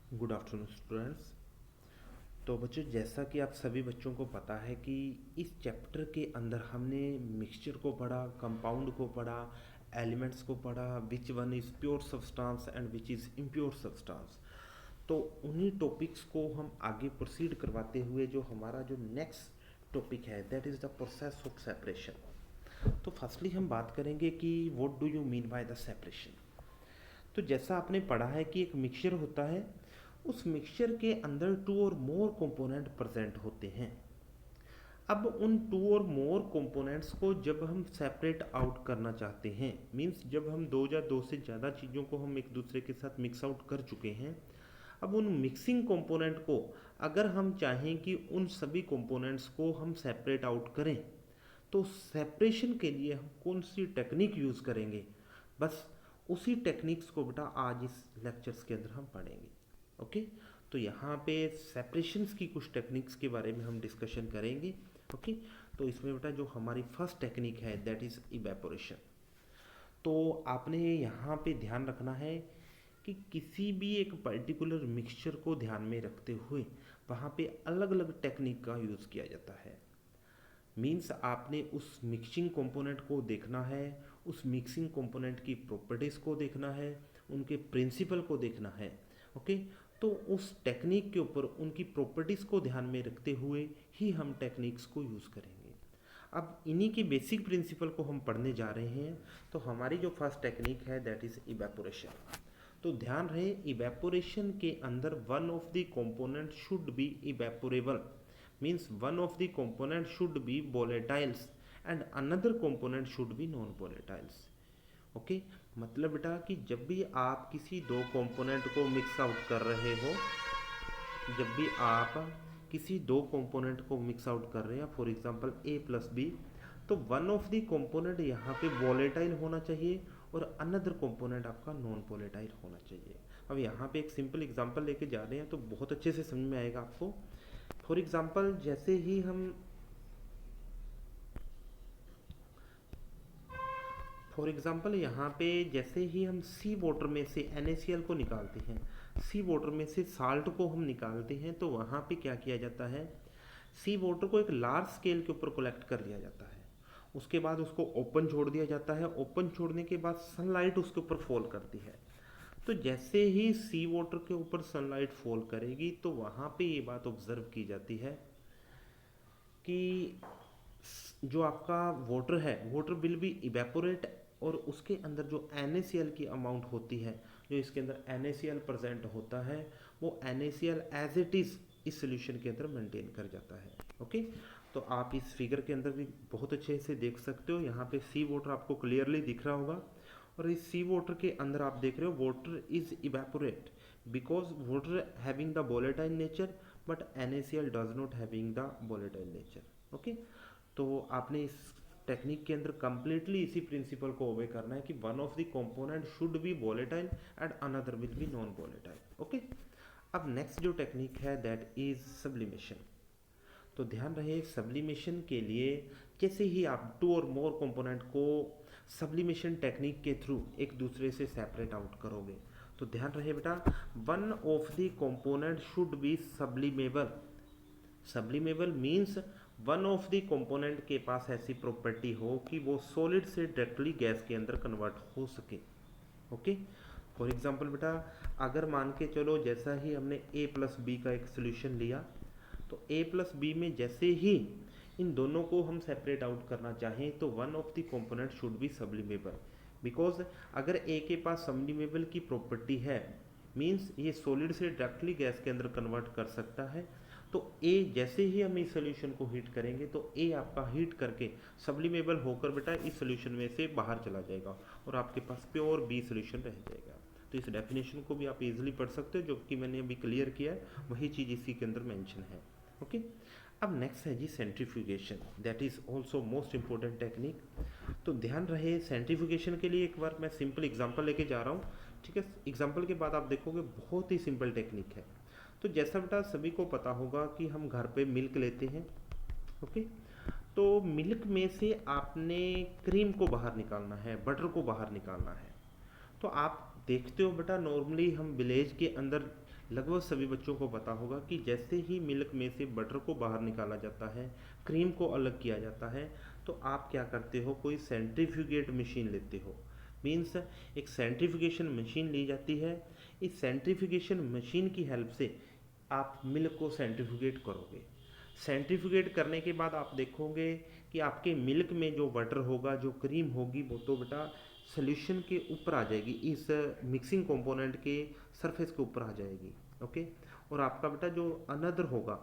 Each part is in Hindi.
Good afternoon students. तो बच्चों, जैसा कि आप सभी बच्चों को पता है कि इस चैप्टर के अंदर हमने मिक्सचर को पढ़ा, कंपाउंड को पढ़ा, एलिमेंट्स को पढ़ा, which one is pure substance and which is impure substance. तो उन्हीं टॉपिक्स को हम आगे प्रोसीड करवाते हुए जो हमारा जो नेक्स्ट टॉपिक है that is the process of separation. तो फर्स्टली हम बात करेंगे कि what do you mean by the separation. तो जैसा आपने पढ़ा है कि एक मिक्सचर होता है, उस मिक्सचर के अंदर टू और मोर कंपोनेंट प्रेजेंट होते हैं। अब उन टू और मोर कंपोनेंट्स को जब हम सेपरेट आउट करना चाहते हैं, मींस जब हम दो या दो से ज़्यादा चीज़ों को हम एक दूसरे के साथ मिक्स आउट कर चुके हैं, अब उन मिक्सिंग कंपोनेंट को अगर हम चाहें कि उन सभी कंपोनेंट्स को हम सेपरेट आउट करें, तो सेपरेशन के लिए हम कौन सी टेक्निक यूज़ करेंगे, बस उसी टेक्निक्स को बेटा आज इस लेक्चर्स के अंदर हम पढ़ेंगे। ओके, तो यहाँ पे सेपरेशंस की कुछ टेक्निक्स के बारे में हम डिस्कशन करेंगे। ओके, तो इसमें बेटा जो हमारी फर्स्ट टेक्निक है दैट इज़ इवेपोरेशन। तो आपने यहाँ पे ध्यान रखना है कि किसी भी एक पर्टिकुलर मिक्सचर को ध्यान में रखते हुए वहाँ पे अलग अलग टेक्निक का यूज़ किया जाता है। मीन्स आपने उस मिक्सिंग कंपोनेंट को देखना है, उस मिक्सिंग कंपोनेंट की प्रॉपर्टीज़ को देखना है, उनके प्रिंसिपल को देखना है। ओके, तो उस टेक्निक के ऊपर उनकी प्रॉपर्टीज़ को ध्यान में रखते हुए ही हम टेक्निक्स को यूज़ करेंगे। अब इन्हीं की बेसिक प्रिंसिपल को हम पढ़ने जा रहे हैं। तो हमारी जो फर्स्ट टेक्निक है दैट इज़ इवेपोरेशन। तो ध्यान रहे, इवेपोरेशन के अंदर one of the component should be evaporable, means one of the component should be volatiles and another component should be non volatiles। Okay, मतलब बेटा कि जब भी आप किसी दो कंपोनेंट को मिक्स आउट कर रहे हो, जब भी आप किसी दो कंपोनेंट को मिक्स आउट कर रहे हैं, for example A plus B, तो वन ऑफ द कंपोनेंट यहाँ पे वॉलेटाइल होना चाहिए और अनदर कंपोनेंट आपका नॉन वॉलेटाइल होना चाहिए। अब यहाँ पे एक सिंपल एग्जांपल लेके जा रहे हैं तो बहुत अच्छे से समझ में आएगा आपको। फॉर एग्जाम्पल यहाँ पे जैसे ही हम सी वाटर में से NaCl को निकालते हैं, सी वाटर में से साल्ट को हम निकालते हैं, तो वहाँ पे क्या किया जाता है, सी वाटर को एक लार्ज स्केल के ऊपर कलेक्ट कर लिया जाता है। उसके बाद उसको ओपन छोड़ दिया जाता है। ओपन छोड़ने के बाद सनलाइट उसके ऊपर फॉल करती है। तो जैसे ही सी वाटर के ऊपर सनलाइट फॉल करेगी तो वहाँ पे ये बात ऑब्जर्व की जाती है कि जो आपका वाटर है, वाटर विल बी इवेपोरेट, और उसके अंदर जो NaCl की अमाउंट होती है, जो इसके अंदर NaCl प्रेजेंट होता है, वो NaCl एज इट इज़ इस सोल्यूशन के अंदर मेंटेन कर जाता है। ओके, तो आप इस फिगर के अंदर भी बहुत अच्छे से देख सकते हो, यहाँ पे सी वाटर आपको क्लियरली दिख रहा होगा, और इस सी वाटर के अंदर आप देख रहे हो water is evaporate because water having the volatile nature but NaCl does not having the volatile nature. Okay, तो आपने इस टेक्निक के अंदर कंप्लीटली इसी प्रिंसिपल को ओबे करना है कि one of the component should B volatile and another will be non volatile. Okay, अब नेक्स्ट जो टेक्निक है दैट इज सब्लिमेशन। तो ध्यान रहे, सब्लिमेशन के लिए जैसे ही आप टू और मोर कंपोनेंट को सब्लिमेशन टेक्निक के थ्रू एक दूसरे से सेपरेट आउट करोगे, तो ध्यान रहे बेटा, one of the component should B sublimable. Sublimable means one of the component के पास ऐसी प्रॉपर्टी हो कि वो सॉलिड से डायरेक्टली गैस के अंदर कन्वर्ट हो सके। ओके, फॉर एग्जांपल बेटा, अगर मान के चलो जैसा ही हमने a प्लस बी का एक सोल्यूशन लिया, तो a प्लस बी में जैसे ही इन दोनों को हम सेपरेट आउट करना चाहें तो one of the component should B sublimable, because अगर a के पास सब्लिमेबल की प्रॉपर्टी है, मीन्स ये सॉलिड से डायरेक्टली गैस के अंदर कन्वर्ट कर सकता है, तो A जैसे ही हम इस सोल्यूशन को हीट करेंगे तो A आपका हीट करके सब्लिमेबल होकर बेटा इस सोल्यूशन में से बाहर चला जाएगा और आपके पास प्योर B सोल्यूशन रह जाएगा। तो इस डेफिनेशन को भी आप इजीली पढ़ सकते हो, जो कि मैंने अभी क्लियर किया है, वही चीज़ इसी के अंदर मेंशन है। ओके, अब नेक्स्ट है जी centrifugation, that is also most important technique. तो ध्यान रहे, सेंट्रीफ्यूगेशन के लिए एक बार मैं सिंपल एग्जांपल लेके जा रहा हूँ। ठीक है, एग्जांपल के बाद आप देखोगे बहुत ही सिंपल टेक्निक है। तो जैसा बेटा सभी को पता होगा कि हम घर पे मिल्क लेते हैं। ओके, तो मिल्क में से आपने क्रीम को बाहर निकालना है, बटर को बाहर निकालना है। तो आप देखते हो बेटा, नॉर्मली हम विलेज के अंदर लगभग सभी बच्चों को पता होगा कि जैसे ही मिल्क में से बटर को बाहर निकाला जाता है, क्रीम को अलग किया जाता है, तो आप क्या करते हो, कोई सेंट्रीफ्यूगेट मशीन लेते हो। मीन्स एक सेंट्रीफ्यूगेशन मशीन ली जाती है। इस सेंट्रीफ्यूगेशन मशीन की हेल्प से आप मिल्क को सेंट्रीफ्यूगेट करोगे। सेंट्रीफ्यूगेट करने के बाद आप देखोगे कि आपके मिल्क में जो बटर होगा, जो क्रीम होगी, वो तो बेटा सोल्यूशन के ऊपर आ जाएगी, इस मिक्सिंग कंपोनेंट के सरफेस के ऊपर आ जाएगी। ओके। और आपका बेटा जो अनदर होगा,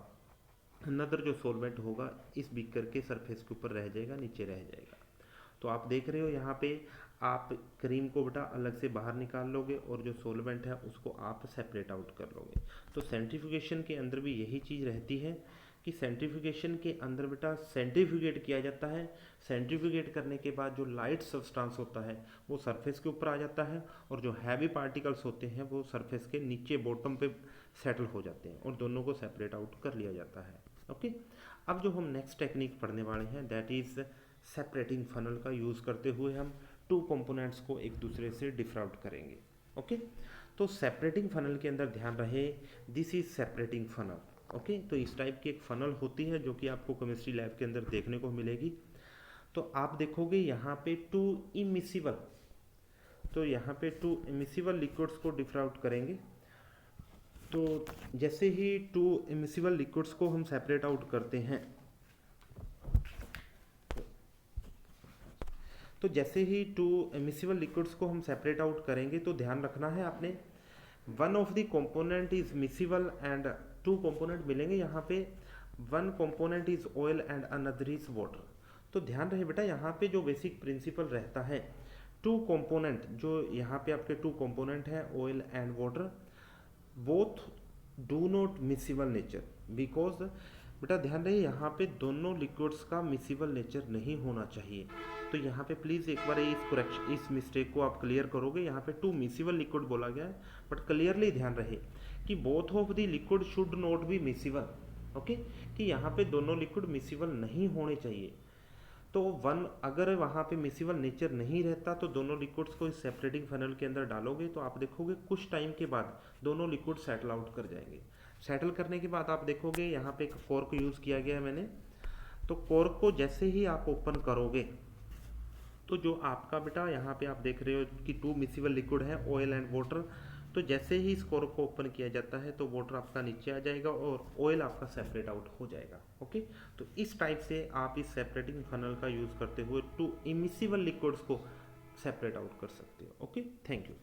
अनदर जो सॉल्वेंट होगा, इस बीकर के सरफेस के ऊपर रह जाएगा, नीचे रह जाएगा। तो आप देख रहे हो यहाँ पे आप क्रीम को बेटा अलग से बाहर निकाल लोगे और जो सॉल्वेंट है उसको आप सेपरेट आउट कर लोगे। तो सेंट्रीफ्यूगेशन के अंदर भी यही चीज़ रहती है कि सेंट्रीफ्यूगेशन के अंदर बेटा सेंट्रीफ्यूगेट किया जाता है। सेंट्रीफ्यूगेट करने के बाद जो लाइट सब्सटेंस होता है वो सरफेस के ऊपर आ जाता है, और जो हैवी पार्टिकल्स होते हैं वो सरफेस के नीचे बॉटम पे सेटल हो जाते हैं, और दोनों को सेपरेट आउट कर लिया जाता है। ओके। अब जो हम नेक्स्ट टेक्निक पढ़ने वाले हैं दैट इज़ सेपरेटिंग फनल का यूज़ करते हुए हम टू कंपोनेंट्स को एक दूसरे से डिफराउट करेंगे। ओके। तो सेपरेटिंग फनल के अंदर ध्यान रहे, this is separating funnel. Okay. तो इस टाइप की एक फनल होती है जो कि आपको केमिस्ट्री लैब के अंदर देखने को मिलेगी। तो आप देखोगे यहाँ पे टू इमिसिबल, तो यहाँ पे टू इमिसिबल लिक्विड्स को डिफराउट करेंगे। तो जैसे ही टू इमिसिबल लिक्विड्स को हम सेपरेट आउट करते हैं, तो जैसे ही टू एमिसिबल लिक्विड्स को हम सेपरेट आउट करेंगे तो ध्यान रखना है आपने, one of the component is miscible and two component मिलेंगे यहाँ पे, one component is oil and another is water. तो ध्यान रहे बेटा यहाँ पे जो बेसिक प्रिंसिपल रहता है, टू कंपोनेंट जो यहाँ पे आपके टू कंपोनेंट हैं oil and water, both do not miscible nature, because बेटा ध्यान रहे यहाँ पे दोनों लिक्विड्स का मिसिबल नेचर नहीं होना चाहिए। तो यहाँ पे प्लीज़ एक बार इस मिस्टेक को आप क्लियर करोगे। यहाँ पे टू मिसिबल लिक्विड बोला गया है, बट क्लियरली ध्यान रहे कि both of the liquid should not be miscible. Okay. कि यहाँ पे दोनों लिक्विड मिसिबल नहीं होने चाहिए। तो वन अगर वहाँ पे मिसिबल नेचर नहीं रहता तो दोनों लिक्विड्स को इस सेपरेटिंग फनल के अंदर डालोगे तो आप देखोगे कुछ टाइम के बाद दोनों लिक्विड सेटल आउट कर जाएंगे। सेटल करने के बाद आप देखोगे यहाँ पे एक कॉर्क यूज़ किया गया है मैंने। तो कॉर्क को जैसे ही आप ओपन करोगे तो जो आपका बेटा यहाँ पे आप देख रहे हो कि टू मिसिबल लिक्विड है ऑयल एंड वाटर, तो जैसे ही इस कॉर्क को ओपन किया जाता है तो वाटर आपका नीचे आ जाएगा और ऑयल आपका सेपरेट आउट हो जाएगा। ओके। तो इस टाइप से आप इस सेपरेटिंग फनल का यूज़ करते हुए टू इमिसिबल लिक्विड्स को सेपरेट आउट कर सकते हो। ओके। Thank you.